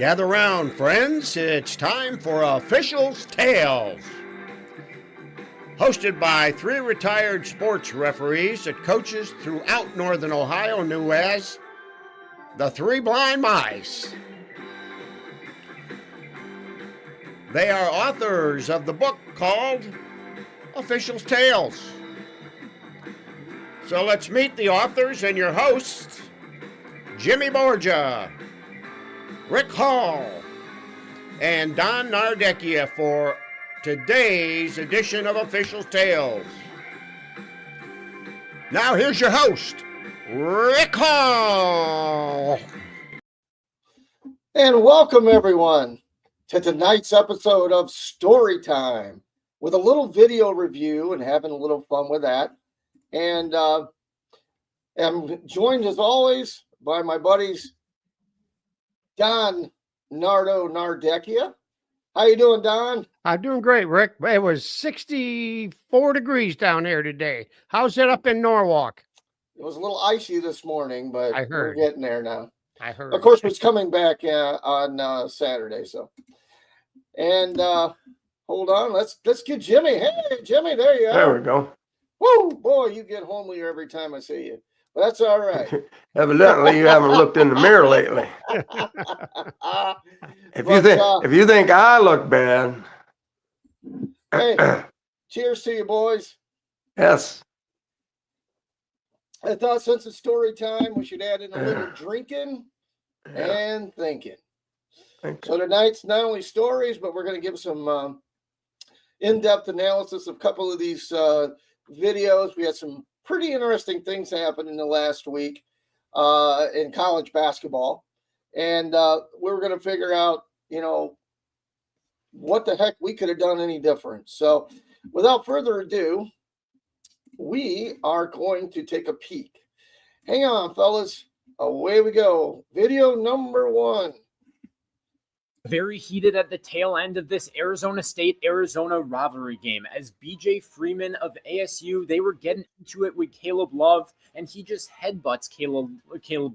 Gather round, friends. It's time for Officials' Tales. Hosted by three retired sports referees that coaches throughout Northern Ohio knew as the Three Blind Mice. They are authors of the book called Officials' Tales. So let's meet the authors and your hosts, Jimmy Borgia, Rick Hall, and Don Nardecchia for today's edition of Officials' Tales. Now here's your host, Rick Hall. And welcome everyone to tonight's episode of Story Time with a little video review and having a little fun with that. And I'm joined as always by my buddies Don Nardecchia. How you doing, Don? I'm doing great, Rick. It was 64 degrees down there today. How's it up in Norwalk? It was a little icy this morning, but I heard. we're getting there now. I heard. Of course, it's coming back on Saturday. So, and hold on, let's get Jimmy. Hey, Jimmy, there you are. There we go. Woo, boy, you get homelier every time I see you. But that's all right. Evidently, you haven't looked in the mirror lately. If you think I look bad, hey, cheers to you, boys. Yes. I thought since it's story time, we should add in a little drinking and thinking. So tonight's not only stories, but we're going to give some in-depth analysis of a couple of these videos. We had some pretty interesting things happen in the last week in college basketball. And we were going to figure out, what the heck we could have done any different. So without further ado, we are going to take a peek. Hang on, fellas. Away we go. Video number one. Very heated at the tail end of this Arizona State-Arizona rivalry game. As BJ Freeman of ASU, they were getting into it with Caleb Love, and he just headbutts Caleb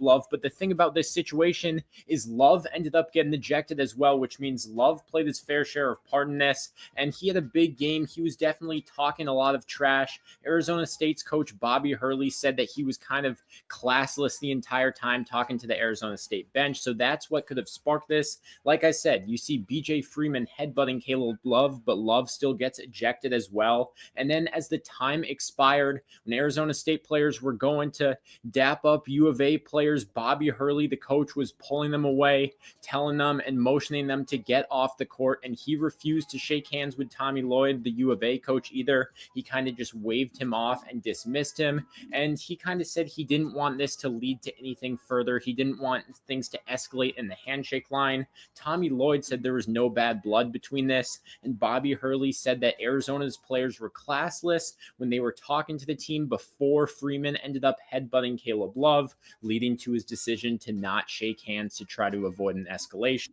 Love. But the thing about this situation is Love ended up getting ejected as well, which means Love played his fair share of part in this, and he had a big game. He was definitely talking a lot of trash. Arizona State's coach Bobby Hurley said that he was kind of classless the entire time talking to the Arizona State bench, so that's what could have sparked this. Like I said, you see BJ Freeman headbutting Caleb Love, but Love still gets ejected as well. And then as the time expired, when Arizona State players were going to dap up U of A players, Bobby Hurley, the coach, was pulling them away, telling them and motioning them to get off the court, and he refused to shake hands with Tommy Lloyd, the U of A coach, either. He kind of just waved him off and dismissed him, and he kind of said he didn't want this to lead to anything further. He didn't want things to escalate in the handshake line. Tommy Lloyd said there was no bad blood between this, and Bobby Hurley said that Arizona's players were classless when they were talking to the team before Freeman ended up headbutting Caleb Love, leading to his decision to not shake hands to try to avoid an escalation.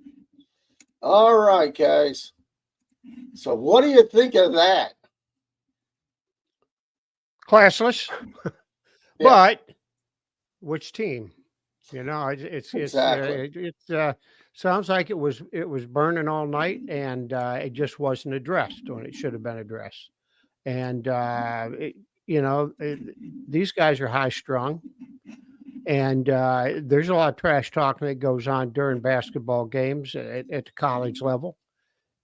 All right, guys. So what do you think of that? Classless. Yeah. But which team? It's Exactly. sounds like it was burning all night, and it just wasn't addressed when it should have been addressed. And these guys are high strung, and there's a lot of trash talking that goes on during basketball games at the college level,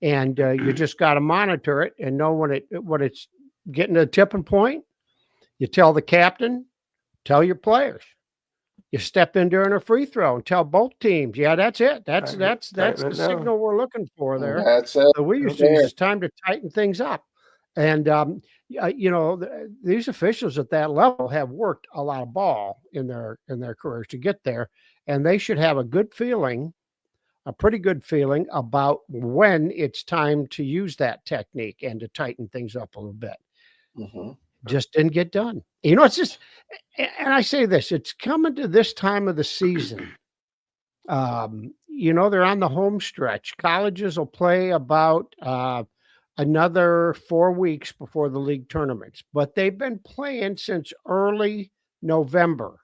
and you just got to monitor it and know when it's getting to a tipping point. You tell the captain, tell your players. You step in during a free throw and tell both teams, yeah, that's it. That's the signal we're looking for there. That's it. So we used to use time to tighten things up. And, these officials at that level have worked a lot of ball in their careers to get there. And they should have a pretty good feeling about when it's time to use that technique and to tighten things up a little bit. Mm-hmm. Just didn't get done. It's just, and I say this, it's coming to this time of the season. They're on the home stretch. Colleges will play about another 4 weeks before the league tournaments, but they've been playing since early November.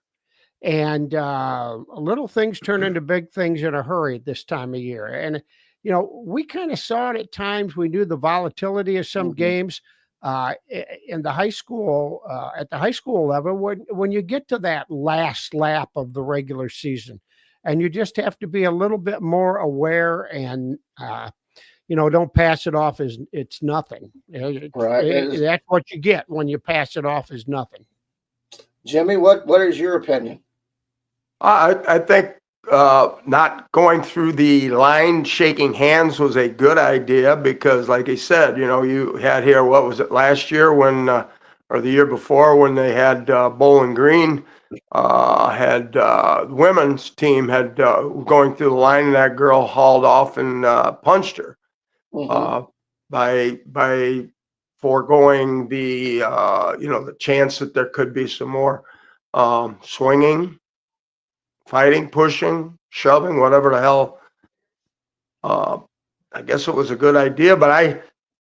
And little things turn into big things in a hurry at this time of year. And, we kind of saw it at times. We knew the volatility of some games in the high school, at the high school level, when you get to that last lap of the regular season. And you just have to be a little bit more aware and, don't pass it off as it's nothing. Right. That's what you get when you pass it off as nothing. Jimmy, what is your opinion? I think not going through the line shaking hands was a good idea because, like I said, you had here, what was it, last year or the year before when they had Bowling Green had the women's team had going through the line and that girl hauled off and punched her by foregoing the the chance that there could be some more swinging, fighting, pushing, shoving, whatever the hell. I guess it was a good idea, but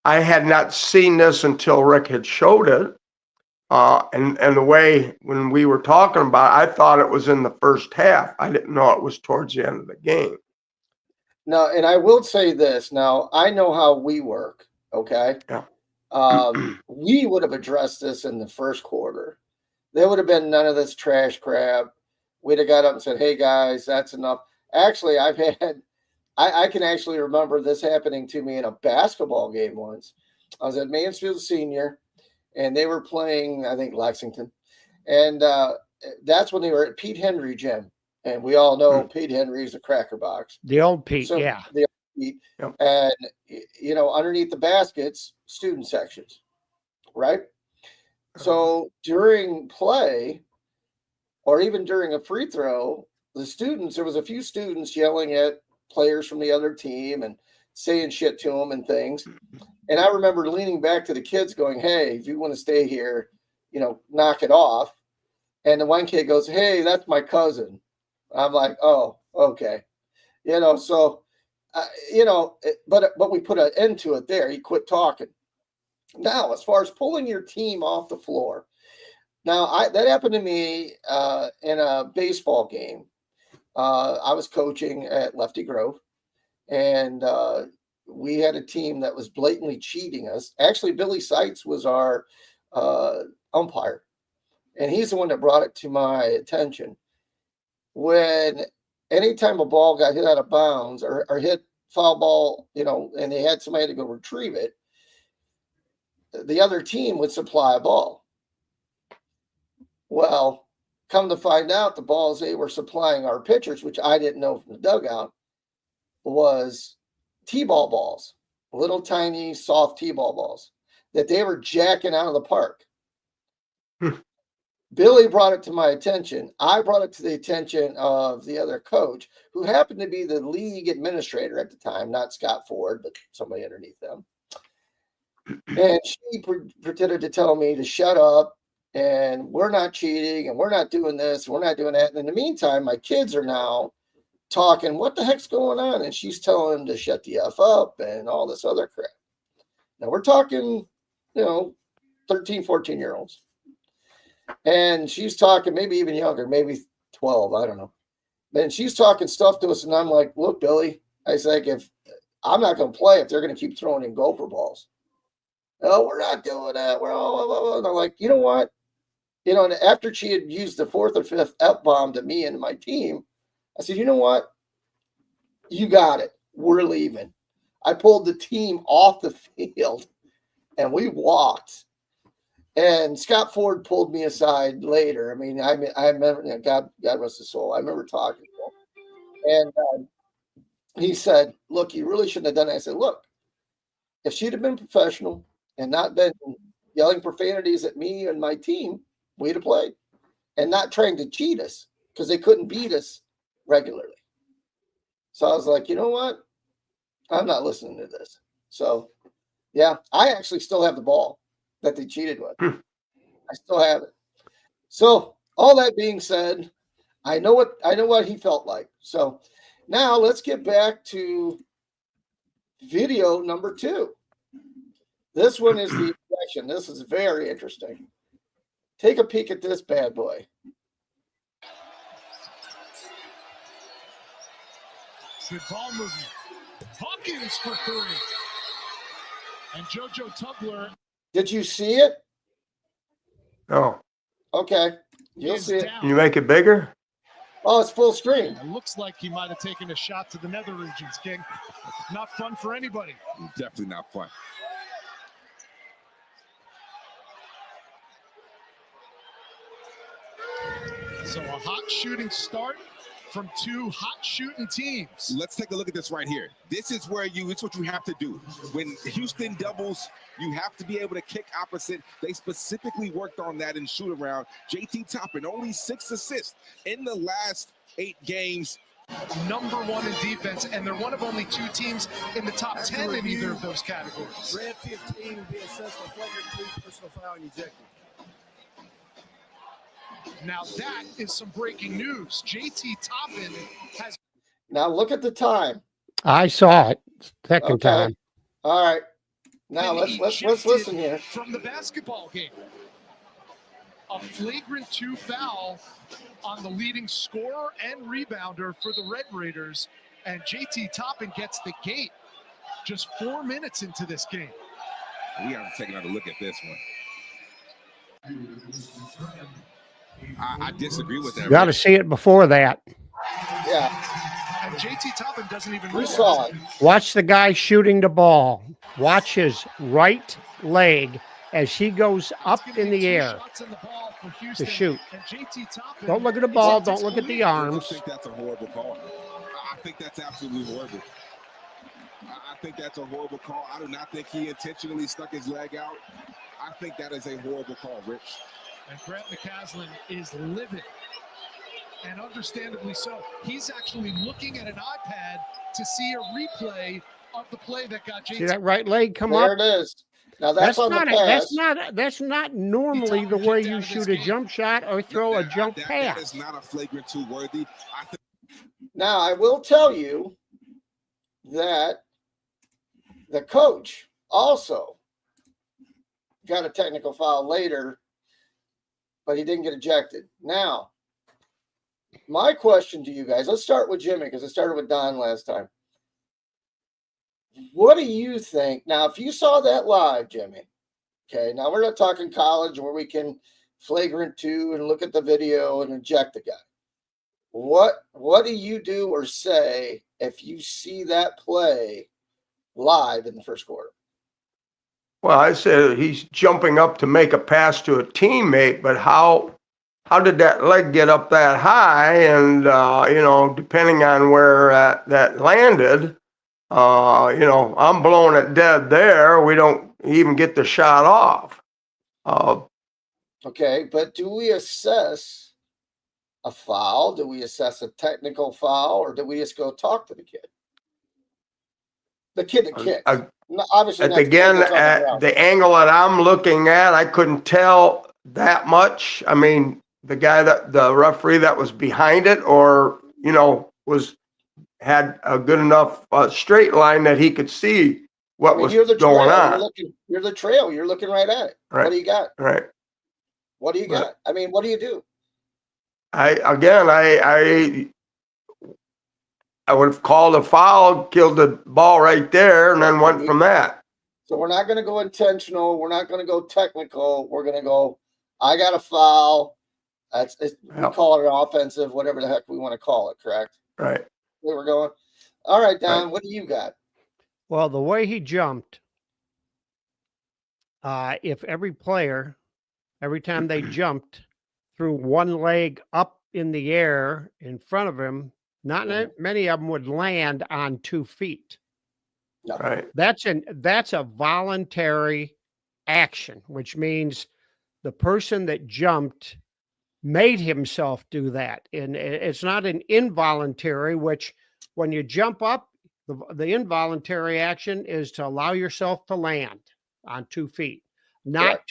I had not seen this until Rick had showed it. And the way when we were talking about it, I thought it was in the first half. I didn't know it was towards the end of the game. No, and I will say this. Now, I know how we work, okay? Yeah. We would have addressed this in the first quarter. There would have been none of this trash crap. We'd have got up and said, hey, guys, that's enough. Actually, I can actually remember this happening to me in a basketball game once. I was at Mansfield Senior, and they were playing, I think, Lexington. And that's when they were at Pete Henry Gym. And we all know Pete Henry's a cracker box. The old Pete, So yeah. the old Pete. Yep. And, underneath the baskets, student sections, right? So during play, or even during a free throw, there was a few students yelling at players from the other team and saying shit to them and things. And I remember leaning back to the kids going, hey, if you want to stay here, knock it off. And the one kid goes, hey, that's my cousin. I'm like, oh, okay. But we put an end to it there. He quit talking. Now, as far as pulling your team off the floor, that happened to me in a baseball game. I was coaching at Lefty Grove, and we had a team that was blatantly cheating us. Actually, Billy Seitz was our umpire, and he's the one that brought it to my attention. When anytime a ball got hit out of bounds or hit foul ball, and they had somebody to go retrieve it, the other team would supply a ball. Well, come to find out, the balls they were supplying our pitchers, which I didn't know from the dugout, was T-ball balls, little tiny soft T-ball balls that they were jacking out of the park. Billy brought it to my attention. I brought it to the attention of the other coach, who happened to be the league administrator at the time, not Scott Ford, but somebody underneath them. And she pretended to tell me to shut up, and we're not cheating, and we're not doing this, and we're not doing that. And in the meantime, my kids are now talking, what the heck's going on? And she's telling them to shut the F up and all this other crap. Now we're talking, 13, 14-year-olds. And she's talking, maybe even younger, maybe 12, I don't know. And she's talking stuff to us, and I'm like, look, Billy, I said, if I'm not going to play if they're going to keep throwing in gopher balls. Oh, we're not doing that. We're all, and I'm like, you know what? And after she had used the fourth or fifth F-bomb to me and my team, I said, you know what? You got it. We're leaving. I pulled the team off the field, and we walked. And Scott Ford pulled me aside later. I mean, I remember, God rest his soul. I remember talking to him. And he said, look, you really shouldn't have done that. I said, look, if she'd have been professional and not been yelling profanities at me and my team, we'd have played. And not trying to cheat us because they couldn't beat us regularly. So I was like, you know what? I'm not listening to this. So, yeah, I actually still have the ball that they cheated with. I still have it. So all that being said, I know what he felt like. So now let's get back to video number 2. This one is the ejection. This is very interesting. Take a peek at this bad boy. Good ball movement. Hawkins for three. And JoJo Tugler. Did you see it? No. Okay. You'll see it. Can you make it bigger? Oh, it's full screen. It looks like he might have taken a shot to the nether regions, King. Not fun for anybody. Definitely not fun. So a hot shooting start from two hot shooting teams. Let's take a look at this right here. This is where it's what you have to do. When Houston doubles, you have to be able to kick opposite. They specifically worked on that in shoot around. JT Toppin, only 6 assists in the last 8 games. Number 1 in defense, and they're one of only 2 teams in the top 10 in either of those categories. Red 15 will be assessed for flagrant 3, personal foul, and ejected. Now that is some breaking news. JT Toppin has. Now look at the time. I saw it second time. All right. Now let's listen here. From the basketball game. A flagrant 2 foul on the leading scorer and rebounder for the Red Raiders, and JT Toppin gets the gate just 4 minutes into this game. We have to take another look at this one. I disagree with that. You got to see it before that. Yeah. And JT Toppin doesn't even We realize saw it. it. Watch the guy shooting the ball. Watch his right leg as he goes up in the air to shoot. Don't look at the ball. Don't look at the I arms. think that's a horrible call. I think that's absolutely horrible. I think that's a horrible call. I do not think he intentionally stuck his leg out. I think that is a horrible call, Rich. And Grant McCaslin is livid, and understandably so. He's actually looking at an iPad to see a replay of the play that got JT. See that right leg come There up? it is. Now that's on the pass. That's not normally the way you shoot a jump shot or throw a jump That pass. is not a flagrant 2 worthy. Now I will tell you that the coach also got a technical foul later, but he didn't get ejected. Now, my question to you guys, let's start with Jimmy because I started with Don last time. What do you think? Now, if you saw that live, Jimmy, okay, now we're not talking college where we can flagrant 2 and look at the video and eject the guy. What do you do or say if you see that play live in the first quarter? Well, I said he's jumping up to make a pass to a teammate, but how did that leg get up that high? And, depending on where that landed, I'm blowing it dead there. We don't even get the shot off. Okay, but do we assess a foul? Do we assess a technical foul? Or do we just go talk to the kid? The kid that kicked. Obviously, at the angle that I'm looking at, I couldn't tell that much. I mean, the referee that was behind it, or had a good enough straight line that he could see what was going on. You're the trail. You're looking right at it. Right. What do you got? Right. What do you got? I mean, what do you do? I would have called a foul, killed the ball right there, and then went from that. So we're not going to go intentional. We're not going to go technical. We're going to go, I got a foul. We call it an offensive, whatever the heck we want to call it, correct? Right. Where we're going. All right, Don, what do you got? Well, the way he jumped, if every player, every time they jumped, threw one leg up in the air in front of him, not many of them would land on 2 feet. No. Right. That's a voluntary action, which means the person that jumped made himself do that. And it's not an involuntary, which when you jump up, the involuntary action is to allow yourself to land on 2 feet, not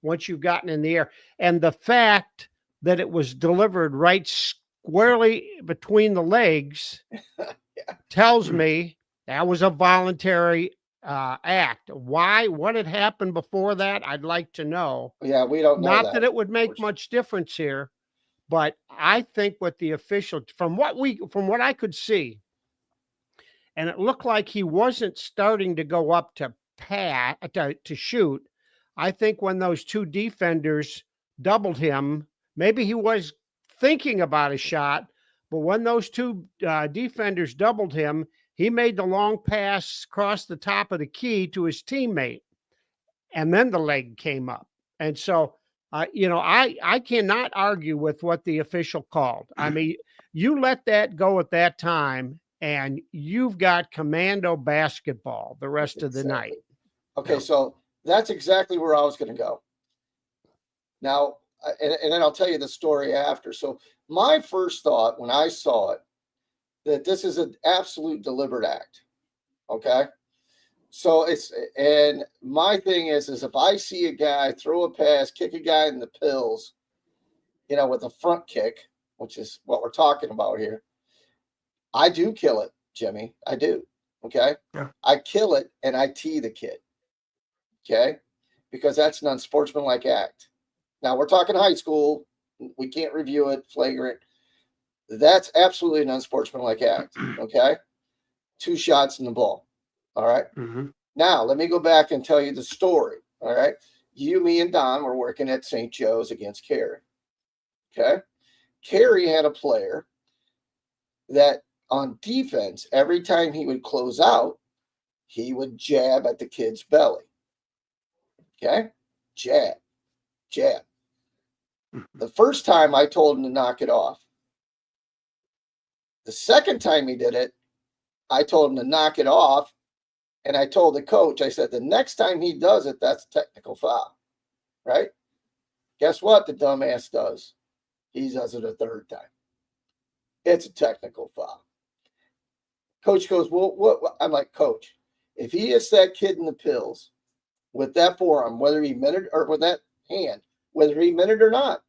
once you've gotten in the air. And the fact that it was delivered right squarely between the legs tells me that was a voluntary act. Why? What had happened before that? I'd like to know. Yeah, we don't know. Not that it would make much difference here, but I think what the official, from what I could see, and it looked like he wasn't starting to go up to shoot. I think when those two defenders doubled him, maybe he was thinking about a shot, but when those two defenders doubled him, he made the long pass across the top of the key to his teammate, and then the leg came up. And so, I cannot argue with what the official called. I mean, you let that go at that time, and you've got commando basketball the rest of the night. Okay, so that's exactly where I was going to go. Now, and then I'll tell you the story after. So my first thought when I saw it, that this is an absolute deliberate act. Okay. So and my thing is if I see a guy throw a pass, kick a guy in the pills, with a front kick, which is what we're talking about here, I do kill it, Jimmy. I do. Okay. Yeah. I kill it and I tee the kid. Okay. Because that's an unsportsmanlike act. Now we're talking high school. We can't review it flagrant. That's absolutely an unsportsmanlike act. Okay. 2 shots in the ball. All right. Mm-hmm. Now let me go back and tell you the story. All right. You, me, and Don were working at St. Joe's against Cary. Okay. Cary had a player that on defense, every time he would close out, he would jab at the kid's belly. Okay. Jab. The first time I told him to knock it off. The second time he did it, I told him to knock it off. And I told the coach, I said, the next time he does it, that's a technical foul. Right? Guess what the dumbass does? He does it a third time. It's a technical foul. Coach goes, well, what? I'm like, Coach, if he hits that kid in the pills with that forearm, whether he meant it or with that hand, whether he meant it or not,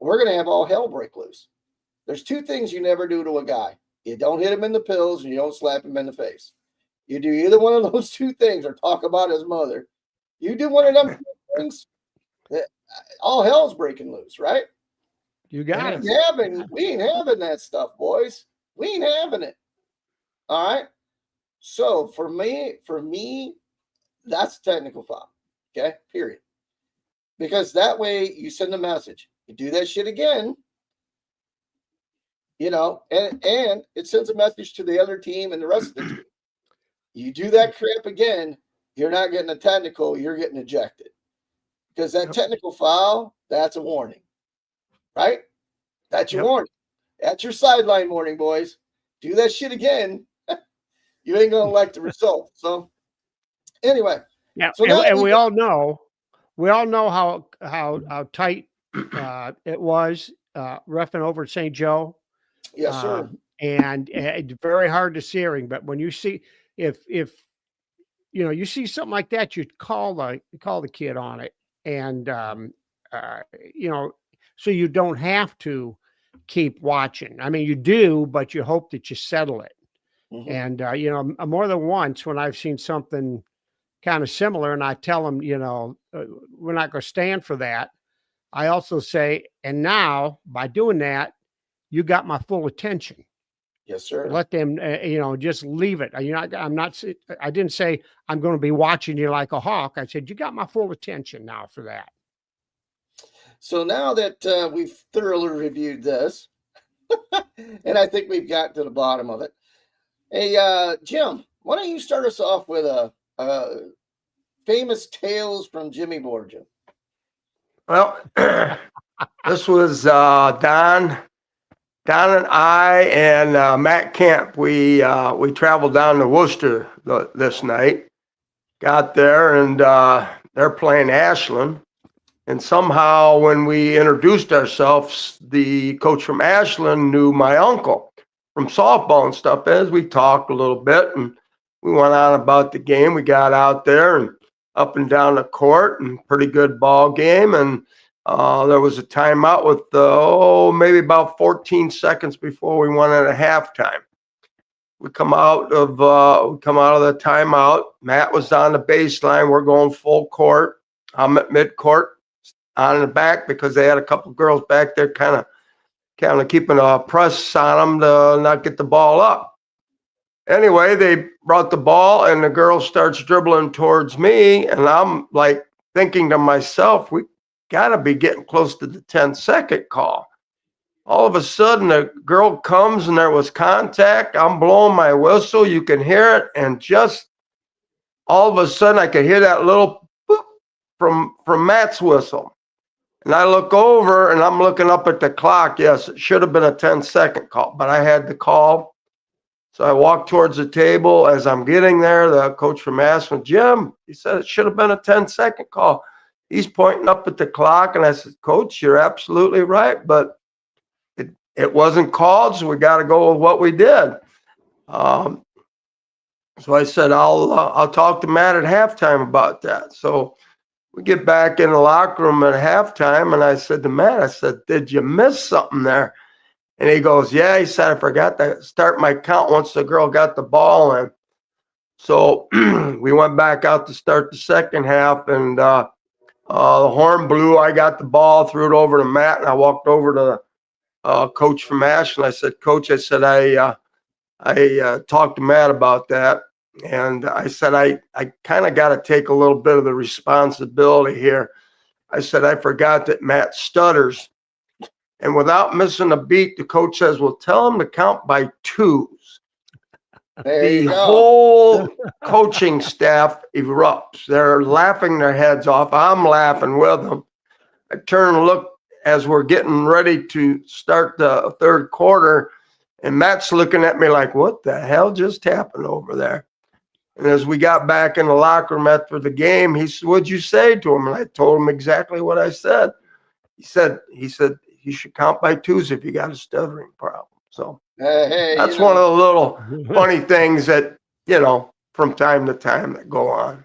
we're going to have all hell break loose. There's 2 things you never do to a guy. You don't hit him in the pills and you don't slap him in the face. You do either one of those 2 things or talk about his mother. You do one of them things, all hell's breaking loose, right? You got it. We ain't having that stuff, boys. We ain't having it. All right. So for me, that's a technical foul. Okay. Period. Because that way you send a message. You do that shit again, and it sends a message to the other team and the rest of the team. You do that crap again, you're not getting a technical, you're getting ejected. Because that technical foul, that's a warning. Right? That's your warning. That's your sideline warning, boys. Do that shit again, you ain't gonna like the result. So anyway. Yeah, so and we all know how tight it was reffing over at St. Joe. Yes, sir. And it's very hard to searing, but when you see if you see something like that, you call the kid on it, and so you don't have to keep watching. I mean, you do, but you hope that you settle it. Mm-hmm. And more than once when I've seen something kind of similar, and I tell them, we're not going to stand for that. I also say, and now by doing that, you got my full attention. Yes, sir. Let them, just leave it. I didn't say I'm going to be watching you like a hawk. I said, you got my full attention now for that. So now that we've thoroughly reviewed this, and I think we've got to the bottom of it. Hey, Jim, why don't you start us off with a famous tales from Jimmy Borgia? Well, this was Don and I and Matt Kemp. We traveled down to Worcester this night. Got there and they're playing Ashland. And somehow when we introduced ourselves, the coach from Ashland knew my uncle from softball and stuff. As we talked a little bit and we went on about the game, we got out there and up and down the court and pretty good ball game. And there was a timeout with maybe about 14 seconds before we went at a halftime. We come out of the timeout. Matt was on the baseline. We're going full court. I'm at midcourt on the back because they had a couple girls back there kind of keeping a press on them to not get the ball up. Anyway, they brought the ball and the girl starts dribbling towards me. And I'm like thinking to myself, we got to be getting close to the 10-second call. All of a sudden, the girl comes and there was contact. I'm blowing my whistle. You can hear it. And just all of a sudden, I could hear that little boop from Matt's whistle. And I look over and I'm looking up at the clock. Yes, it should have been a 10-second call, but I had the call. So I walked towards the table. As I'm getting there, the coach from Aspen, Jim, he said it should have been a 10-second call. He's pointing up at the clock. And I said, Coach, you're absolutely right. But it wasn't called, so we got to go with what we did. So I said, I'll talk to Matt at halftime about that. So we get back in the locker room at halftime, and I said to Matt, I said, did you miss something there? And he goes, yeah. He said, I forgot to start my count once the girl got the ball in. So we went back out to start the second half, and the horn blew. I got the ball, threw it over to Matt, and I walked over to coach from Ashland. I said, Coach, I said, I talked to Matt about that. And I said, I kind of got to take a little bit of the responsibility here. I said, I forgot that Matt stutters. And without missing a beat, the coach says, well, tell him to count by twos. The whole coaching staff erupts. They're laughing their heads off. I'm laughing with them. I turn and look as we're getting ready to start the third quarter, and Matt's looking at me like, what the hell just happened over there? And as we got back in the locker room after the game, he said, what'd you say to him? And I told him exactly what I said. He said, you should count by twos if you got a stuttering problem. So that's one of the little funny things that, from time to time that go on.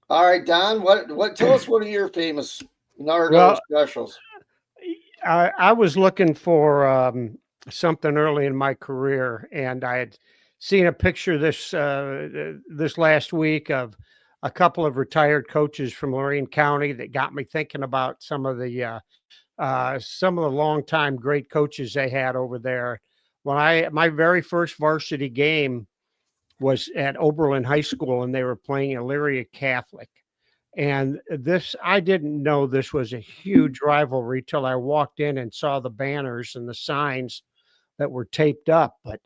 All right, Don, tell us what are your famous Nardo specials? I was looking for something early in my career, and I had seen a picture this last week of a couple of retired coaches from Lorain County that got me thinking about some of the longtime great coaches they had over there. My very first varsity game was at Oberlin High School, and they were playing Elyria Catholic. And I didn't know this was a huge rivalry till I walked in and saw the banners and the signs that were taped up. But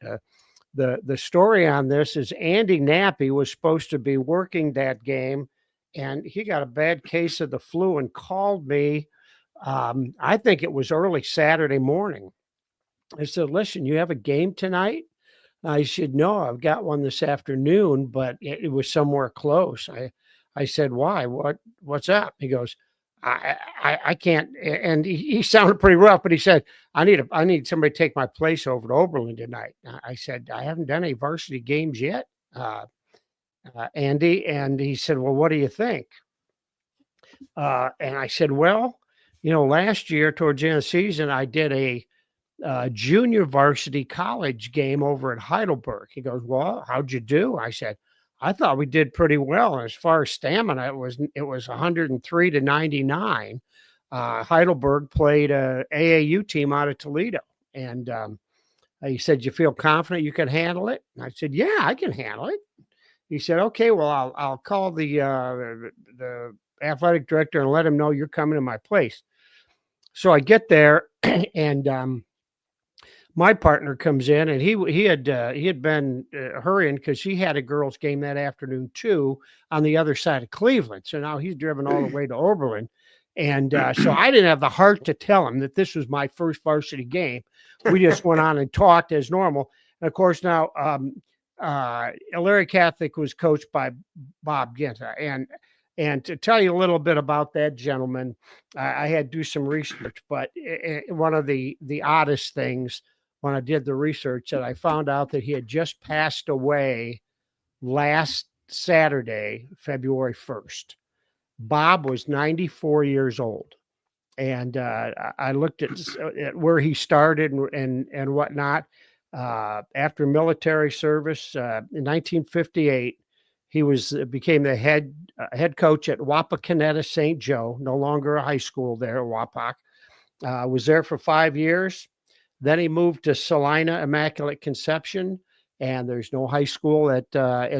the story on this is Andy Nappy was supposed to be working that game, and he got a bad case of the flu and called me. I think it was early Saturday morning. I said, listen, you have a game tonight? I said, no, I've got one this afternoon, but it was somewhere close. I said, why? What's up? He goes, I can't. And he sounded pretty rough, but he said, I need somebody to take my place over to Oberlin tonight. I said, I haven't done any varsity games yet, Andy. And he said, well, what do you think? And I said, well, last year towards the end of the season, I did a junior varsity college game over at Heidelberg. He goes, well, how'd you do? I said, I thought we did pretty well. As far as stamina, it was 103-99. Heidelberg played a AAU team out of Toledo. And he said, you feel confident you can handle it? And I said, yeah, I can handle it. He said, okay, well, I'll call the athletic director and let him know you're coming to my place. So I get there, and my partner comes in, and he had been hurrying because he had a girls' game that afternoon too on the other side of Cleveland. So now he's driven all the way to Oberlin, and so I didn't have the heart to tell him that this was my first varsity game. We just went on and talked as normal. And of course, now Elyria Catholic was coached by Bob Ginta, and to tell you a little bit about that gentleman, I had to do some research. But one of the oddest things when I did the research, that I found out that he had just passed away last Saturday, February 1st. Bob was 94 years old. And I looked at where he started and whatnot. After military service in 1958, he became the head coach at Wapakoneta St. Joe, no longer a high school there, Wapak. Was there for 5 years. Then he moved to Salina Immaculate Conception, and there's no high school at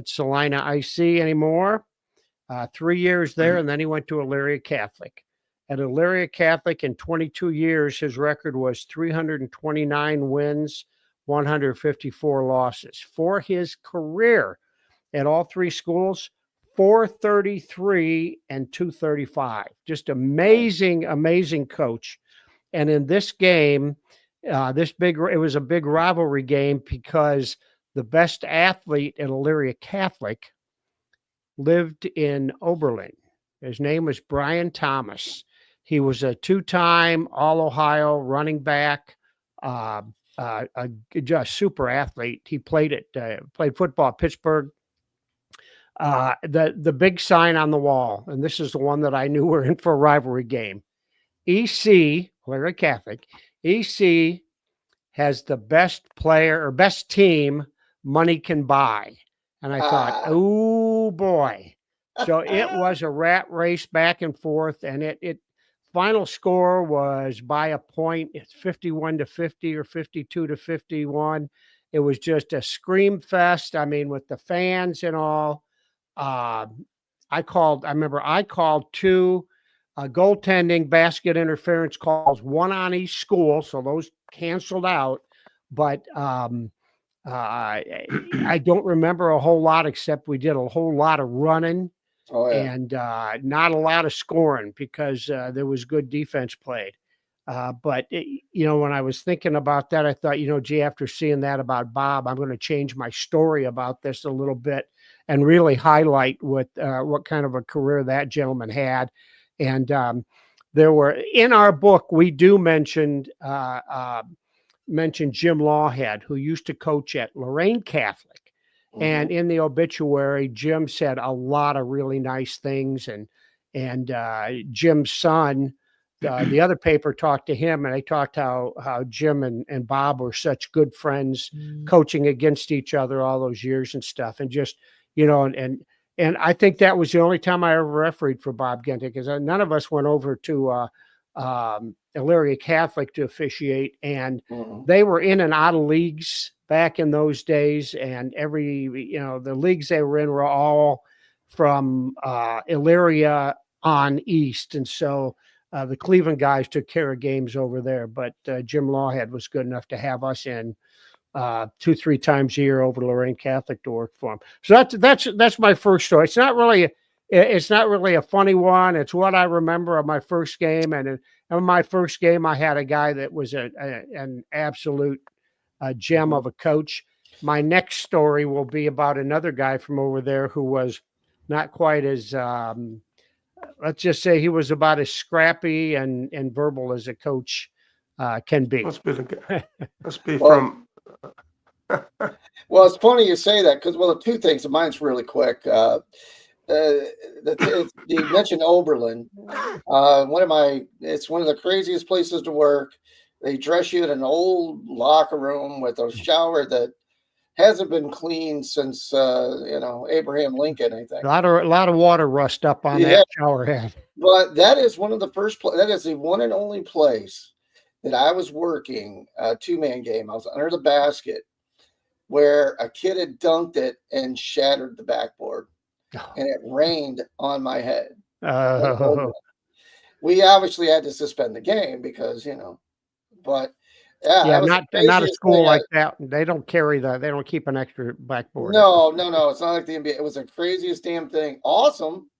Salina IC anymore. 3 years there, and then he went to Elyria Catholic. At Elyria Catholic, in 22 years, his record was 329 wins, 154 losses. For his career at all three schools, 433 and 235. Just amazing, amazing coach. And in this game, it was a big rivalry game because the best athlete at Elyria Catholic lived in Oberlin. His name was Brian Thomas. He was a two-time All-Ohio running back, a just super athlete. He played football at Pittsburgh. The big sign on the wall, and this is the one that I knew we're in for a rivalry game. EC, Elyria Catholic, EC has the best player or best team money can buy. And I thought, oh boy. So it was a rat race back and forth, and it final score was by a point. It's 51-50 or 52-51. It was just a scream fest. I mean, with the fans and all. I remember I called two goaltending basket interference calls, one on each school, so those canceled out. But I don't remember a whole lot, except we did a whole lot of running and not a lot of scoring because there was good defense played. But when I was thinking about that, I thought, gee, after seeing that about Bob, I'm going to change my story about this a little bit and really highlight what kind of a career that gentleman had. And there were, in our book, we do mention Jim Lawhead, who used to coach at Lorain Catholic. Mm-hmm. And in the obituary, Jim said a lot of really nice things. And Jim's son, the other paper talked to him, and they talked how Jim and Bob were such good friends, coaching against each other all those years and stuff. And just, and I think that was the only time I ever refereed for Bob Genta, because none of us went over to Elyria Catholic to officiate, and they were in and out of leagues back in those days, and the leagues they were in were all from Elyria on east, and so the Cleveland guys took care of games over there. But Jim Lawhead was good enough to have us in 2-3 times a year over to Lorain Catholic to work for him. So that's my first story. It's not really a funny one. It's what I remember of my first game. And in my first game, I had a guy that was an absolute gem of a coach. My next story will be about another guy from over there who was not quite as, let's just say he was about as scrappy and verbal as a coach can be. Must be from. Well, it's funny you say that because, the two things. Mine's really quick. You mentioned Oberlin. It's one of the craziest places to work. They dress you in an old locker room with a shower that hasn't been cleaned since Abraham Lincoln, I think. A lot of water rust up on that shower head. But that is one of the that is the one and only place that I was working a 2-man game. I was under the basket where a kid had dunked it and shattered the backboard, and it rained on my head. We obviously had to suspend the game because, but not a school like that. They don't carry that. They don't keep an extra backboard. No. It's not like the NBA. It was the craziest damn thing. Awesome.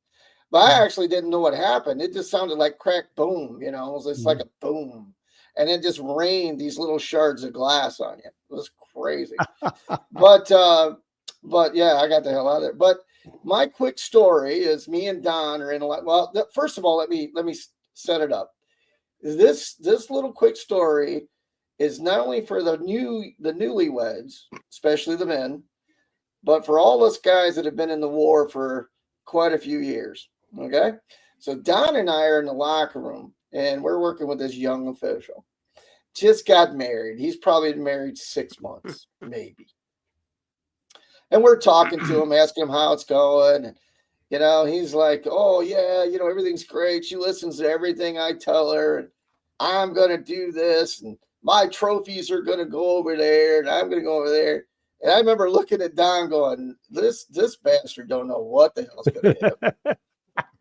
But I actually didn't know what happened. It just sounded like crack, boom, it was just like a boom. And it just rained these little shards of glass on you. It was crazy. But yeah, I got the hell out of there. But my quick story is me and Don are in first of all, let me set it up. This little quick story is not only for the newlyweds, especially the men, but for all us guys that have been in the war for quite a few years. Okay. So Don and I are in the locker room, and we're working with this young official. Just got married. He's probably been married 6 months, maybe. And we're talking to him, asking him how it's going. And, he's like, oh, yeah, everything's great. She listens to everything I tell her. And I'm going to do this. And my trophies are going to go over there. And I'm going to go over there. And I remember looking at Don going, this bastard don't know what the hell's going to happen.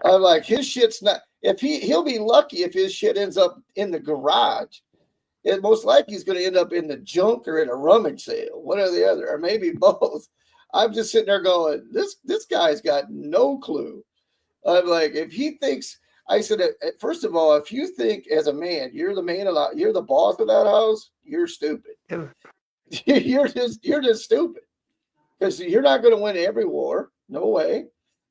I'm like, his shit's not, if he'll be lucky if his shit ends up in the garage. It most likely he's going to end up in the junk or in a rummage sale, one or the other, or maybe both. I'm just sitting there going, this guy's got no clue. I'm like, if he thinks, I said, first of all, if you think as a man, you're the boss of that house, you're stupid. Yeah. you're just stupid, because you're not going to win every war. No way.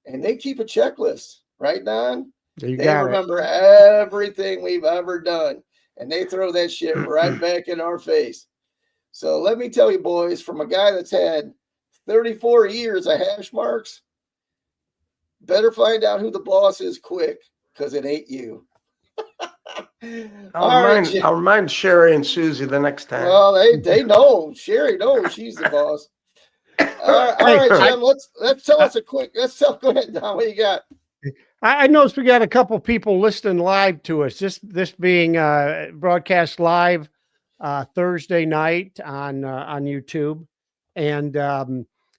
And they keep a checklist, right, Don? They remember everything we've ever done, and they throw that shit right back in our face. So let me tell you, boys, from a guy that's had 34 years of hash marks, better find out who the boss is quick, because it ain't you. I'll remind Sherry and Susie the next time. Well, they know. Sherry knows she's the boss. All right, Jim. Let's tell us go ahead, Don. What you got? I noticed we got a couple people listening live to us. This being broadcast live Thursday night on YouTube, and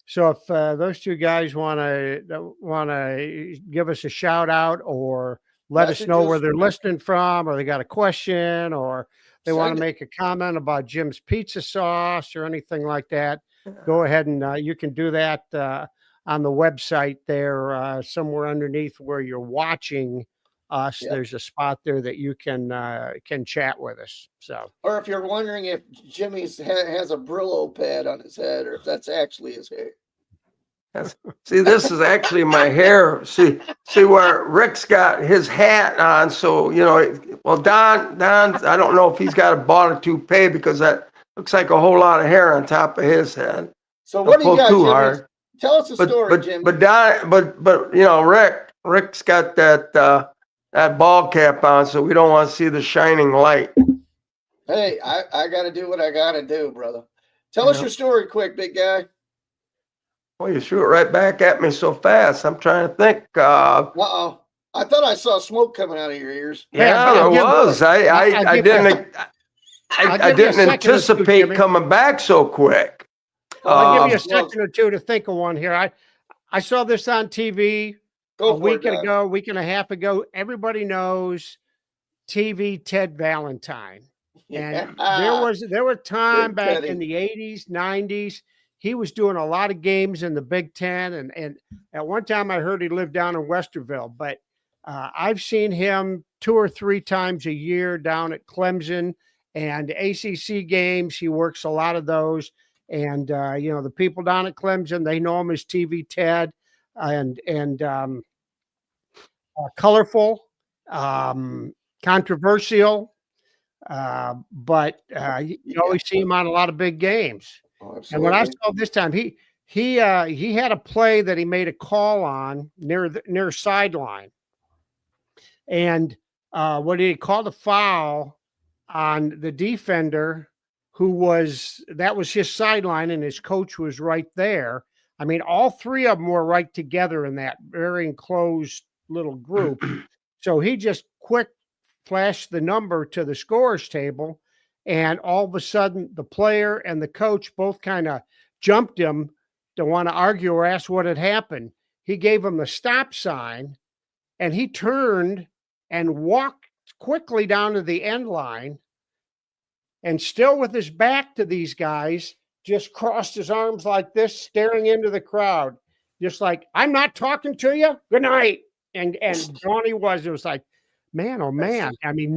so if those two guys want to give us a shout out or let us know where they're listening from, or they got a question, or they want to make a comment about Jim's pizza sauce or anything like that, go ahead and you can do that on the website there, somewhere underneath where you're watching us. Yep. There's a spot there that you can chat with us. So, or if you're wondering if Jimmy has a Brillo pad on his head, or if that's actually his hair. See, this is actually my hair. See where Rick's got his hat on. So, well, Don, I don't know if he's bought a toupee, because that looks like a whole lot of hair on top of his head. So what do you got, Jimmy? Tell us a story, Jimmy. But Don, but Rick's got that ball cap on, so we don't want to see the shining light. Hey, I got to do what I got to do, brother. Tell us your story quick, big guy. Well, you shoot right back at me so fast. I'm trying to think. Uh-oh. I thought I saw smoke coming out of your ears. Yeah, there was. I didn't anticipate coming back so quick. I'll give you a second or two to think of one here. I saw this on TV a week and a half ago. Everybody knows TV Ted Valentine. And there were time back in the 80s, 90s. He was doing a lot of games in the Big Ten. And at one time I heard he lived down in Westerville, but I've seen him 2 or 3 times a year down at Clemson and ACC games. He works a lot of those. And, the people down at Clemson, they know him as TV Ted, and colorful, controversial, but you always see him on a lot of big games. Oh, and when I saw this time, he had a play that he made a call on near sideline, and what he called a foul on the defender, that was his sideline, and his coach was right there. I mean, all 3 of them were right together in that very enclosed little group. So he just quick flashed the number to the scorer's table, and all of a sudden the player and the coach both kind of jumped him to want to argue or ask what had happened. He gave him the stop sign, and he turned and walked quickly down to the end line, and still with his back to these guys, just crossed his arms like this, staring into the crowd, just like, I'm not talking to you. Good night. And gone he was. It was like, man, oh man. I mean,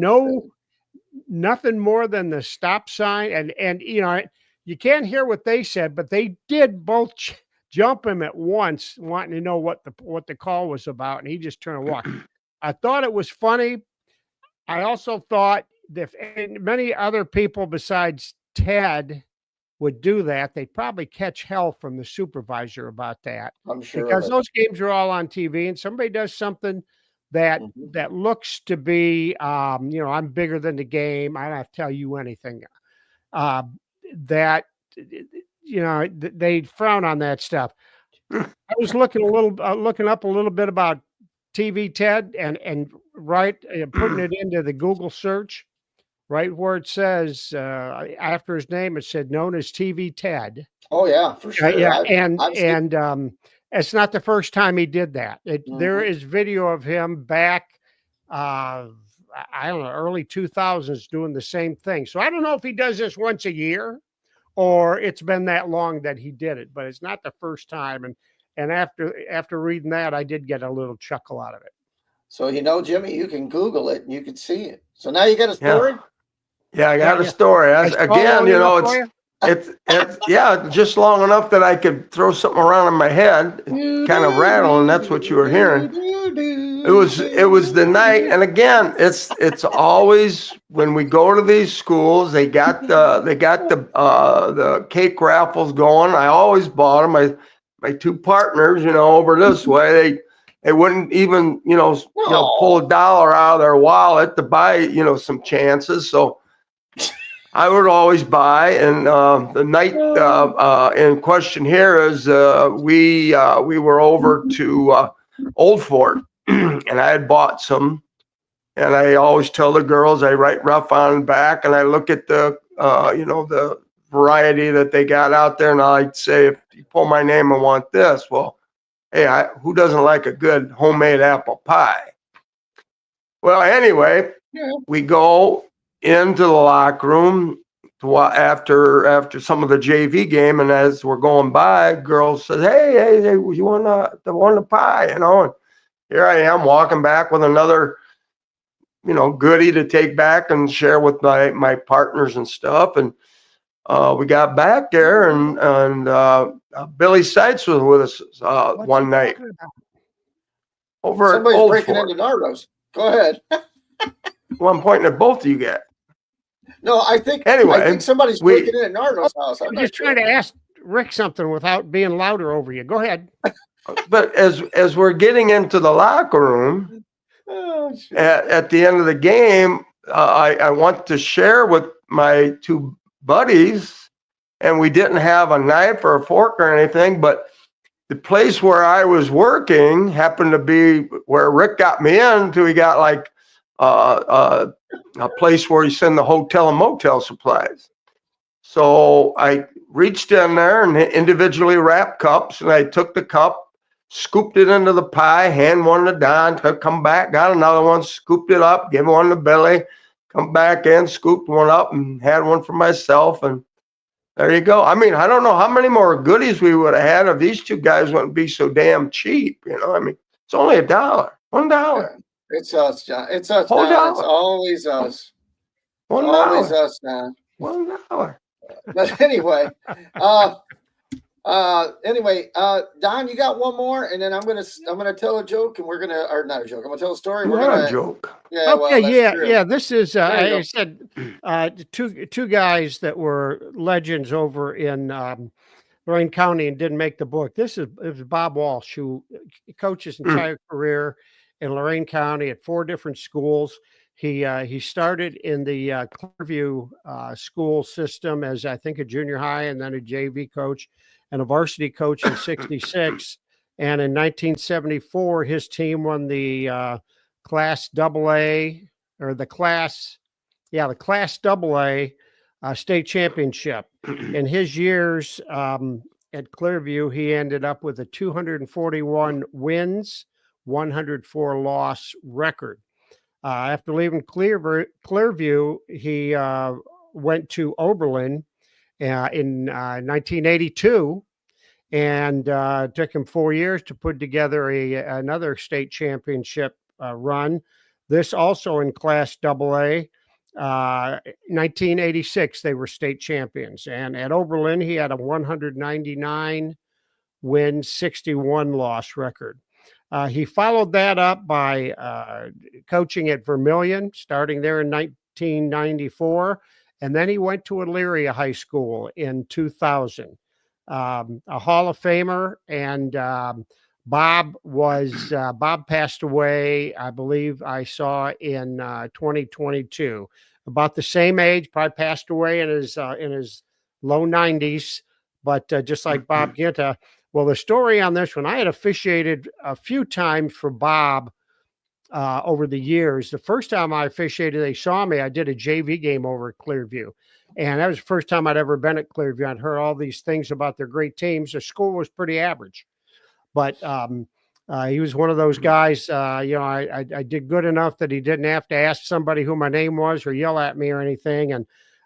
nothing more than the stop sign. And you can't hear what they said, but they did both jump him at once, wanting to know what the call was about. And he just turned and walked. I thought it was funny. I also thought if many other people besides Ted would do that, they'd probably catch hell from the supervisor about that. I'm sure, because those games are all on TV, and somebody does something that looks to be, I'm bigger than the game. I don't have to tell you anything. That they frown on that stuff. I was looking up a little bit about TV Ted and putting it into the Google search. right where it says after his name, it said known as TV Ted. Oh yeah, for sure. Yeah, I've seen- it's not the first time he did that. There Mhm. is video of him back, I don't know, early 2000s doing the same thing. So I don't know if he does this once a year or it's been that long that he did it, but it's not the first time. And after reading that, I did get a little chuckle out of it. So Jimmy, you can Google it and you can see it. So now you got a story. Yeah, I got Yeah, a story. Again, it's just long enough that I could throw something around in my head, kind of rattle, and that's what you were hearing. It was the night, and again, it's always when we go to these schools, they got the cake raffles going. I always bought them. My two partners, over this way, they wouldn't even pull $1 out of their wallet to buy some chances. So I would always buy, and the night in question here is we were over to Old Fort, and I had bought some, and I always tell the girls I write rough on the back, and I look at the the variety that they got out there, and I'd say, if you pull my name, I want this. Well, hey, who doesn't like a good homemade apple pie? Well, anyway, we go into the locker room after some of the JV game, and as we're going by, girls says, "Hey, you want the pie?" And here I am walking back with another, goodie to take back and share with my partners and stuff. And we got back there, and Billy Seitz was with us one night over Somebody's at Old breaking Fort. into Nardos. Go ahead. Well, I'm pointing at both of you guys. No, I think somebody's breaking into Nardos' house. I'm just trying to ask Rick something without being louder over you. Go ahead. But as we're getting into the locker room at the end of the game, I want to share with my two buddies, and we didn't have a knife or a fork or anything, but the place where I was working happened to be where Rick got me into. He got like a place where you send the hotel and motel supplies. So I reached in there and individually wrapped cups, and I took the cup, scooped it into the pie, hand one to Don, come back, got another one, scooped it up, gave one to Billy, come back in, scooped one up, and had one for myself. And there you go. I mean, I don't know how many more goodies we would have had if these two guys wouldn't be so damn cheap. I mean, it's only $1, $1. It's us, John. It's us, Hold Don. on. It's always us. $1. Always us, Don. $1. But anyway, Don, you got one more, and then I'm gonna tell a joke, and or not a joke. I'm gonna tell a story. Not a joke. Yeah. Okay, Well, that's true. This is I said two guys that were legends over in Lorain County and didn't make the book. It was Bob Walsh, who coached his entire career in Lorain County at 4 different schools. He started in the Clearview school system as, I think, a junior high, and then a JV coach and a varsity coach in '66. And in 1974, his team won the Class AA, or the Class AA state championship. In his years at Clearview, he ended up with a 241 wins, 104 loss record. After leaving Clearview, he went to Oberlin in 1982, and took him 4 years to put together another state championship run. This also in Class AA. 1986, they were state champions. And at Oberlin, he had a 199 win, 61 loss record. He followed that up by coaching at Vermilion, starting there in 1994. And then he went to Elyria High School in 2000. A Hall of Famer. And Bob passed away, I believe I saw in 2022. About the same age, probably passed away in his low 90s, but just like Bob Ginta. Well, the story on this one, I had officiated a few times for Bob over the years. The first time I officiated, they saw me. I did a JV game over at Clearview. And that was the first time I'd ever been at Clearview. I'd heard all these things about their great teams. The school was pretty average. But he was one of those guys, I did good enough that he didn't have to ask somebody who my name was or yell at me or anything. And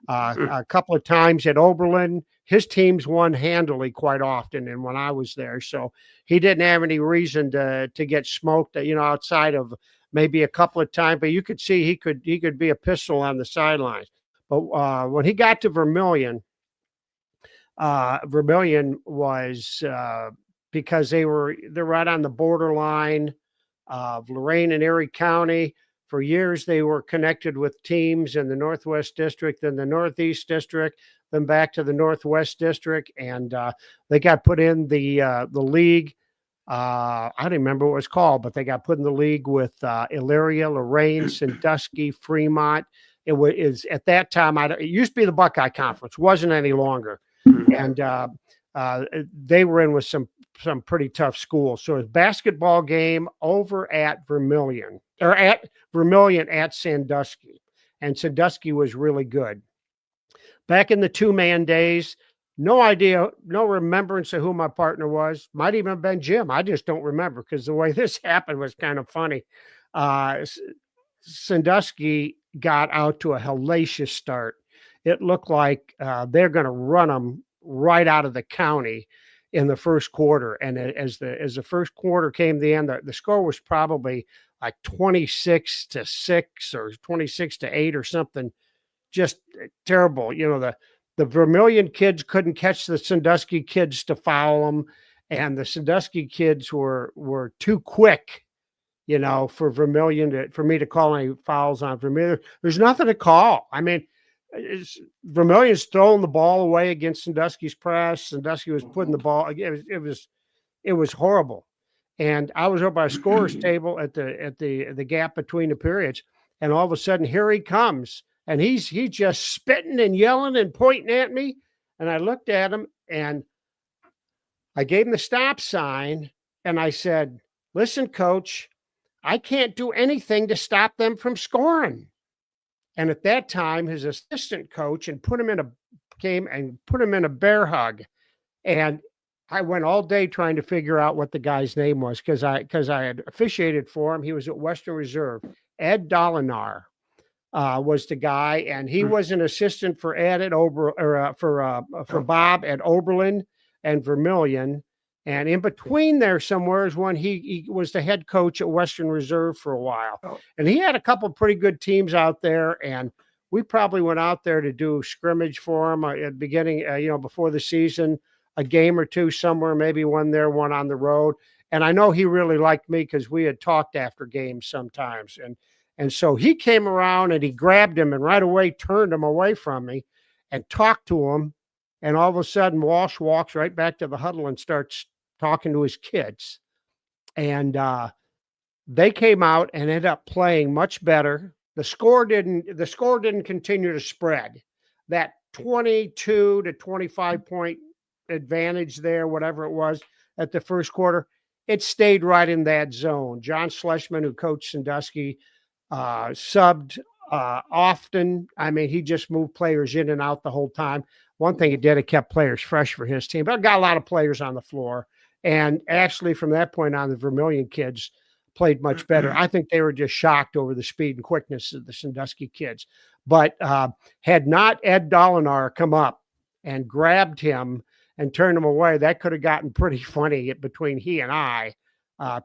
a couple of times at Oberlin, his teams won handily quite often. And when I was there, so he didn't have any reason to get smoked, outside of maybe a couple of times. But you could see he could be a pistol on the sidelines. But when he got to Vermilion, Vermilion was because they're right on the borderline of Lorain and Erie County. For years, they were connected with teams in the Northwest District, then the Northeast District, then back to the Northwest District, and they got put in the league. I don't remember what it was called, but they got put in the league with Elyria, Lorain, Sandusky, Fremont. Is at that time, it used to be the Buckeye Conference, wasn't any longer, and they were in with some pretty tough schools. So it's basketball game over at Vermilion at Sandusky, and Sandusky was really good. Back in the 2-man days, no idea, no remembrance of who my partner was. Might even have been Jim. I just don't remember because the way this happened was kind of funny. Sandusky got out to a hellacious start. It looked like they're going to run them right out of the county in the first quarter. And as the first quarter came to the end, the score was probably like 26-6 or 26-8 or something. Just terrible. The Vermilion kids couldn't catch the Sandusky kids to foul them, and the Sandusky kids were too quick, for Vermilion for me to call any fouls on Vermilion. There's nothing to call. I mean, Vermilion's throwing the ball away against Sandusky's press. Sandusky was putting the ball. It was horrible. And I was over by a scorer's table at the gap between the periods, and all of a sudden here he comes, and he's just spitting and yelling and pointing at me. And I looked at him and I gave him the stop sign, and I said, "Listen, coach, I can't do anything to stop them from scoring." And at that time, his assistant coach came and put him in a bear hug. And I went all day trying to figure out what the guy's name was because I had officiated for him. He was at Western Reserve. Ed Dolinar was the guy, and he was an assistant for Ed at for Bob at Oberlin and Vermilion. And in between there somewhere is when he was the head coach at Western Reserve for a while. And he had a couple pretty good teams out there. And we probably went out there to do scrimmage for him at the beginning, before the season, a game or two somewhere, maybe one there, one on the road. And I know he really liked me because we had talked after games sometimes. And so he came around and he grabbed him and right away turned him away from me and talked to him. And all of a sudden, Walsh walks right back to the huddle and starts talking to his kids. And they came out and ended up playing much better. The score didn't continue to spread. That 22 to 25 point advantage there, whatever it was at the first quarter, it stayed right in that zone. John Schlesman, who coached Sandusky, subbed often. I mean, he just moved players in and out the whole time. One thing he did, it kept players fresh for his team, but got a lot of players on the floor. And actually, from that point on, the Vermilion kids played much better. I think they were just shocked over the speed and quickness of the Sandusky kids. But had not Ed Dolinar come up and grabbed him and turned him away, that could have gotten pretty funny between he and I,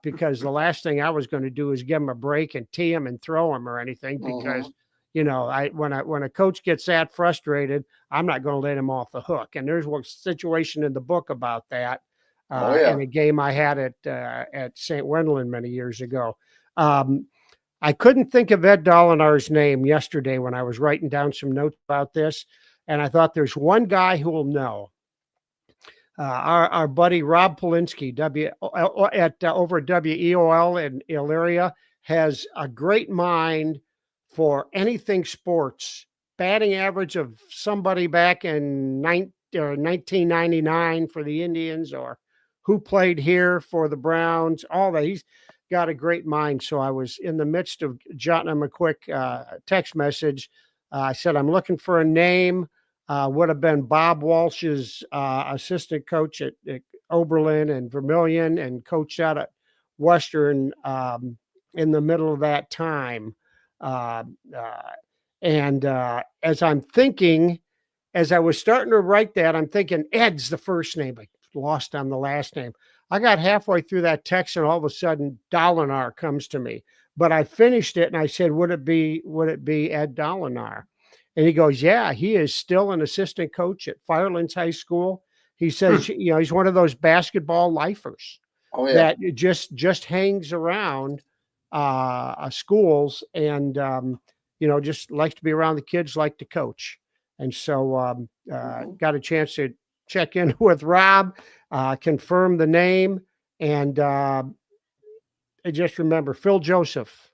because the last thing I was going to do is give him a break and tee him and throw him or anything, because when a coach gets that frustrated, I'm not going to let him off the hook. And there's one situation in the book about that. In a game I had at St. Wendland many years ago. I couldn't think of Ed Dolinar's name yesterday when I was writing down some notes about this, and I thought there's one guy who will know. Our buddy Rob Polinsky, over at WEOL in Elyria, has a great mind for anything sports. Batting average of somebody back in 1999 for the Indians, or who played here for the Browns, all that. He's got a great mind. So I was in the midst of jotting him a quick text message. I said, I'm looking for a name. Would have been Bob Walsh's assistant coach at Oberlin and Vermilion, and coached out at Western in the middle of that time. And as I'm thinking, as I was starting to write that, I'm thinking Ed's the first name. I lost on the last name. I got halfway through that text, and all of a sudden Dolinar comes to me. But I finished it and I said, would it be Ed Dolinar? And he goes, yeah, he is still an assistant coach at Firelands High School. He says, he's one of those basketball lifers that just hangs around schools and, just likes to be around the kids, like to coach. And so got a chance to check in with Rob, confirm the name. And I just remember Phil Joseph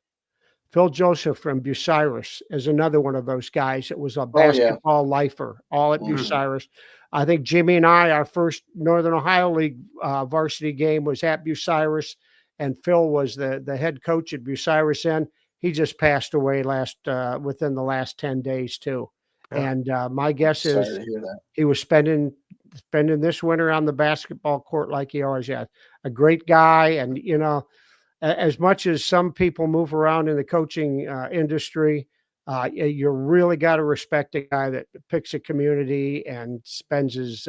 from Bucyrus is another one of those guys that was a basketball lifer, all at Bucyrus. I think Jimmy and I, our first Northern Ohio League varsity game was at Bucyrus, and Phil was the head coach at Bucyrus, and he just passed away within the last 10 days too. Yeah. And my guess is he was spending this winter on the basketball court like he always has. A great guy, and as much as some people move around in the coaching industry, you really got to respect a guy that picks a community and spends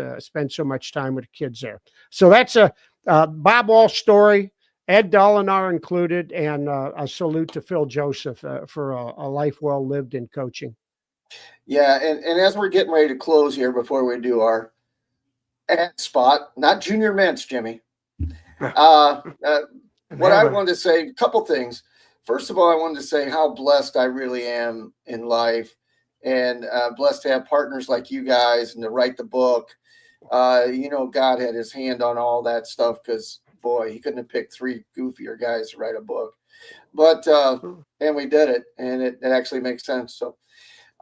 so much time with the kids there. So that's a Bob Walsh story, Ed Dolinar included, and a salute to Phil Joseph for a life well lived in coaching. Yeah, and as we're getting ready to close here before we do our ad spot, not Junior Mints, Jimmy. What I wanted to say, a couple things. First of all, I wanted to say how blessed I really am in life, and blessed to have partners like you guys and to write the book. God had his hand on all that stuff because, boy, he couldn't have picked three goofier guys to write a book. But, and we did it, and it actually makes sense. So,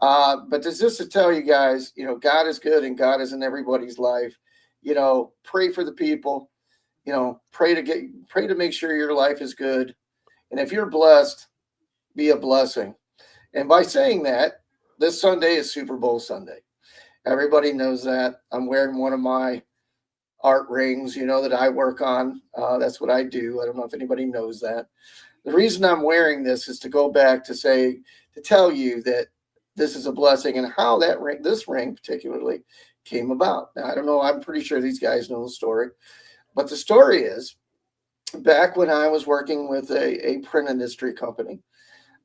but this is to tell you guys, God is good and God is in everybody's life. Pray for the people. Pray to make sure your life is good. And if you're blessed, be a blessing. And by saying that, this Sunday is Super Bowl Sunday. Everybody knows that. I'm wearing one of my art rings, that I work on. That's what I do. I don't know if anybody knows that. The reason I'm wearing this is to go back to tell you that this is a blessing and how this ring particularly came about. Now, I don't know. I'm pretty sure these guys know the story. But the story is, back when I was working with a print industry company,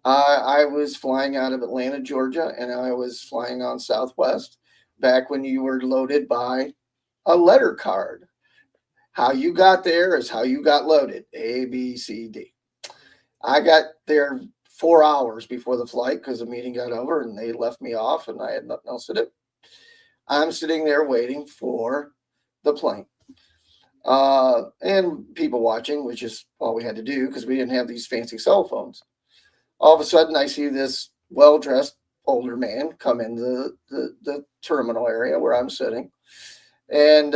I was flying out of Atlanta, Georgia, and I was flying on Southwest back when you were loaded by a letter card. How you got there is how you got loaded, A, B, C, D. I got there 4 hours before the flight because the meeting got over and they left me off and I had nothing else to do. I'm sitting there waiting for the plane. And people watching, which is all we had to do because we didn't have these fancy cell phones. All of a sudden, I see this well-dressed older man come into the terminal area where I'm sitting, and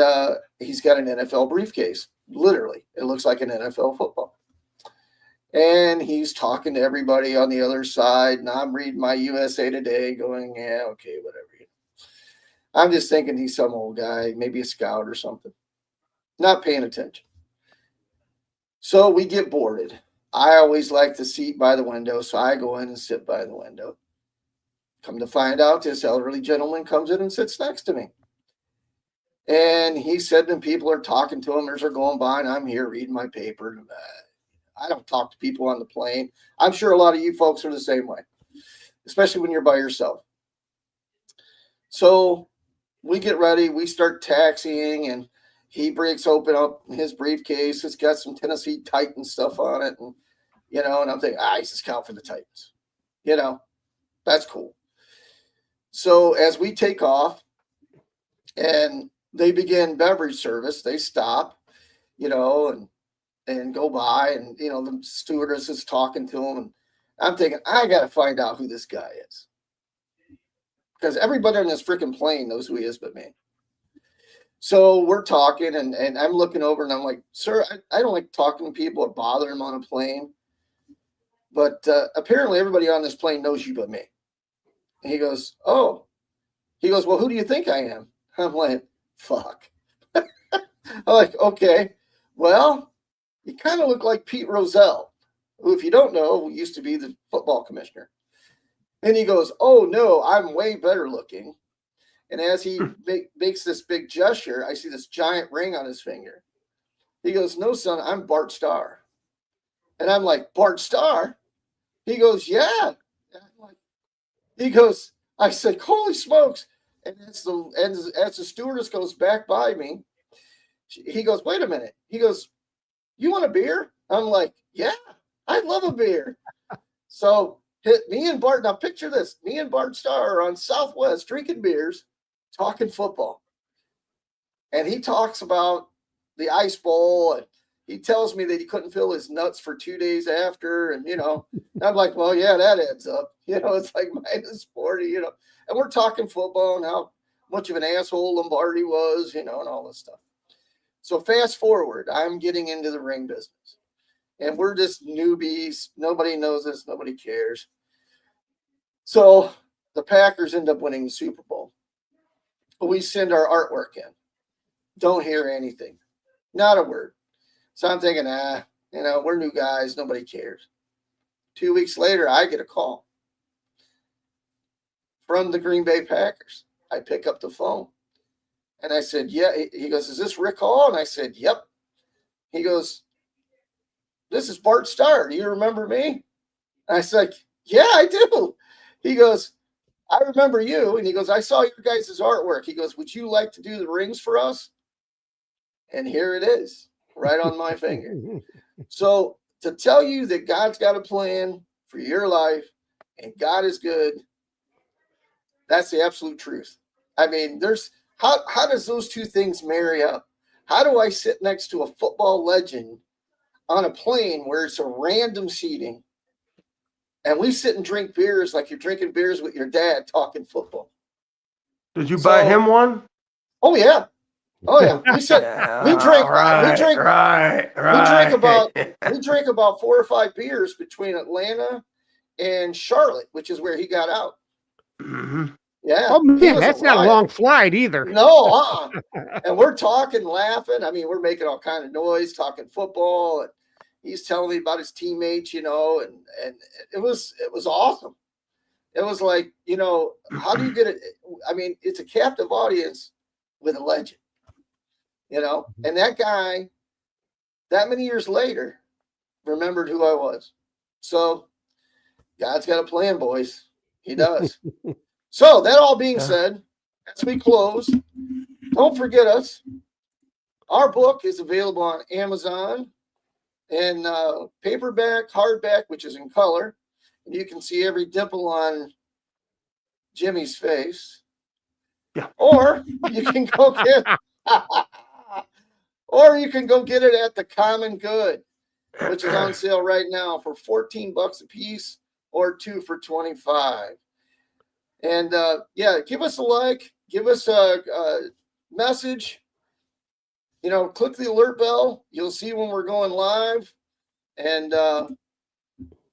he's got an NFL briefcase. Literally, it looks like an NFL football. And he's talking to everybody on the other side, and I'm reading my USA Today going, yeah, okay, whatever. I'm just thinking he's some old guy, maybe a scout or something. Not paying attention. So we get boarded. I always like the seat by the window, so I go in and sit by the window. Come to find out, this elderly gentleman comes in and sits next to me. And he said, and people are talking to him as they're going by, and I'm here reading my paper. I don't talk to people on the plane. I'm sure a lot of you folks are the same way, especially when you're by yourself. So we get ready. We start taxiing, and he breaks open up his briefcase. It's got some Tennessee Titans stuff on it. And, and I'm thinking, he's a scout for the Titans. That's cool. So as we take off and they begin beverage service, they stop, and go by. And, the stewardess is talking to him. And I'm thinking, I got to find out who this guy is. Because everybody on this freaking plane knows who he is but me. So we're talking, and I'm looking over, and I'm like, sir, I don't like talking to people or bothering them on a plane. But apparently everybody on this plane knows you but me. And he goes, oh. He goes, well, who do you think I am? I'm like, fuck. I'm like, okay. Well, you kind of look like Pete Rozelle, who, if you don't know, used to be the football commissioner. And he goes, oh, no, I'm way better looking. And as he makes this big gesture, I see this giant ring on his finger. He goes, no, son, I'm Bart Starr. And I'm like, Bart Starr? He goes, yeah. And I'm like, he goes, I said, holy smokes. And as the stewardess goes back by me, he goes, wait a minute. He goes, you want a beer? I'm like, yeah, I love a beer. So me and Bart, now picture this, me and Bart Starr are on Southwest drinking beers, talking football. And he talks about the ice bowl, and he tells me that he couldn't feel his nuts for 2 days after. And, I'm like, well, yeah, that adds up. It's like -40, and we're talking football and how much of an asshole Lombardi was, and all this stuff. So fast forward, I'm getting into the ring business, and we're just newbies. Nobody knows us. Nobody cares. So the Packers end up winning the Super Bowl. But we send our artwork in. Don't hear anything. Not a word. So I'm thinking, we're new guys. Nobody cares. 2 weeks later, I get a call from the Green Bay Packers. I pick up the phone. And I said, yeah. He goes, is this Rick Hall? And I said, yep. He goes, this is Bart Starr. Do you remember me? And I said, yeah, I do. He goes, I remember you. And he goes, I saw your guys' artwork. He goes, would you like to do the rings for us? And here it is, right on my finger. So to tell you that God's got a plan for your life and God is good, that's the absolute truth. I mean, how does those two things marry up? How do I sit next to a football legend on a plane where it's a random seating and we sit and drink beers like you're drinking beers with your dad talking football? Did you buy him one? Oh, yeah. Oh, yeah. We said we drink about 4 or 5 beers between Atlanta and Charlotte, which is where he got out. Mm-hmm. Yeah. Oh, man, that's not a long flight either. No, And we're talking, laughing. I mean, we're making all kind of noise, talking football. And he's telling me about his teammates, and it was awesome. It was like, how do you get it? I mean, it's a captive audience with a legend, and that guy, that many years later, remembered who I was. So God's got a plan, boys. He does. So that all being said, as we close, don't forget us. Our book is available on Amazon in paperback, hardback, which is in color. And you can see every dimple on Jimmy's face. Yeah. Or you can go get it at the Common Good, which is on sale right now for $14 a piece or 2 for $25. And give us a like, give us a message. Click the alert bell. You'll see when we're going live, and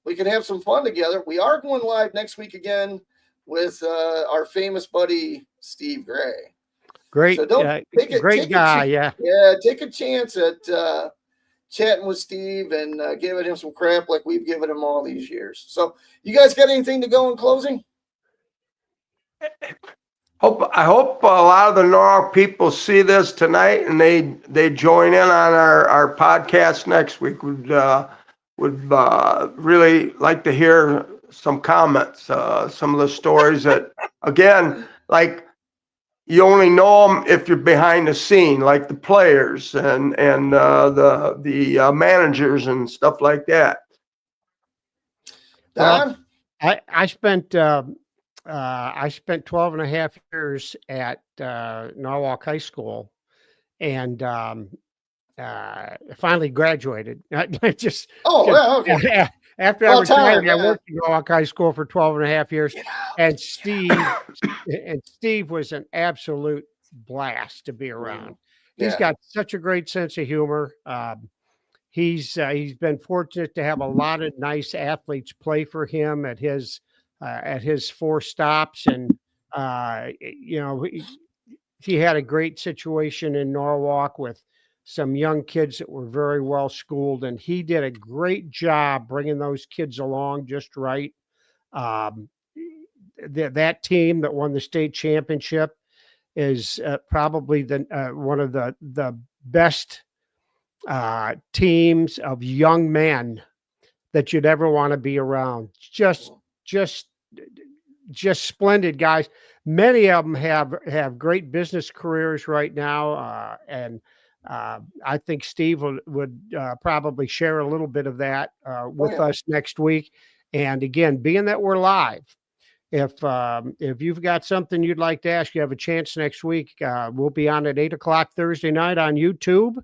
we can have some fun together. We are going live next week again with our famous buddy Steve Gray. Great, so great guy. Yeah, take a chance at chatting with Steve and giving him some crap like we've given him all these years. So, you guys got anything to go in closing? I hope a lot of the Norwalk people see this tonight and they join in on our podcast next week. Would really like to hear some comments, some of the stories that, again, like, you only know them if you're behind the scene, like the players and the managers and stuff like that. Don? I spent 12 and a half years at Norwalk High School, and finally graduated. After I retired, I worked at Norwalk High School for 12 and a half years, and Steve was an absolute blast to be around. Yeah. He's got such a great sense of humor. He's been fortunate to have a lot of nice athletes play for him at his 4 stops, and he had a great situation in Norwalk with some young kids that were very well schooled, and he did a great job bringing those kids along just right. That team that won the state championship is probably one of the best teams of young men that you'd ever want to be around. Just splendid guys. Many of them have great business careers right now, and I think Steve would probably share a little bit of that with us next week. And again, being that we're live, if you've got something you'd like to ask, you have a chance next week. We'll be on at 8:00 Thursday night on YouTube.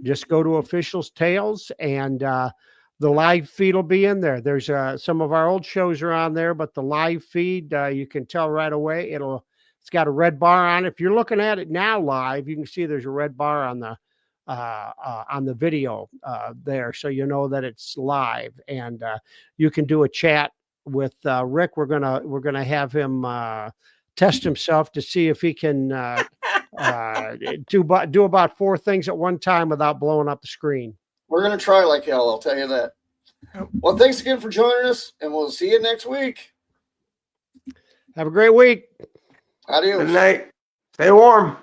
Just go to Officials Tales, and the live feed will be in there. There's some of our old shows are on there, but the live feed, you can tell right away. It's got a red bar on it. If you're looking at it now live, you can see there's a red bar on the video there, so you know that it's live. And you can do a chat with Rick. We're gonna have him test himself to see if he can do about 4 things at one time without blowing up the screen. We're going to try like hell, I'll tell you that. Well, thanks again for joining us, and we'll see you next week. Have a great week. Adios. Good night. Stay warm.